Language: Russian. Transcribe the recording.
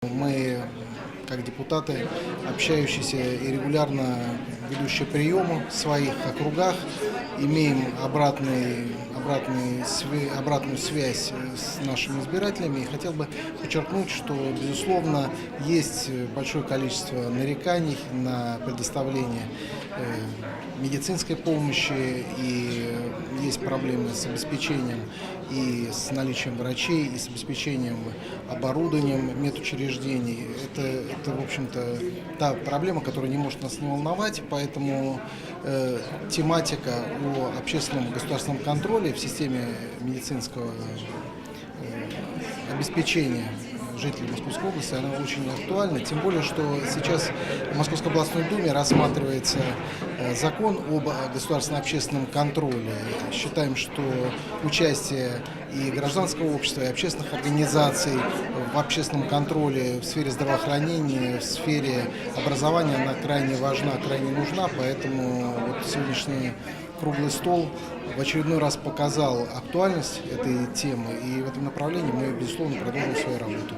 Мы, как депутаты, общающиеся и регулярно ведущие приемы в своих округах, имеем обратную связь с нашими избирателями. И хотел бы подчеркнуть, что, безусловно, есть большое количество нареканий на предоставление медицинской помощи, и есть проблемы с обеспечением и с наличием врачей, и с обеспечением оборудованием медучреждений. Это в общем-то, та проблема, которая не может нас не волновать, поэтому тематика о общественном государственном контроле в системе медицинского обеспечения жителей Московской области, она очень актуальна, тем более, что сейчас в Московской областной думе рассматривается закон об государственном общественном контроле. Считаем, что участие и гражданского общества, и общественных организаций в общественном контроле в сфере здравоохранения, в сфере образования, она крайне важна, крайне нужна, поэтому вот сегодняшний круглый стол в очередной раз показал актуальность этой темы, и в этом направлении мы, безусловно, продолжим свою работу.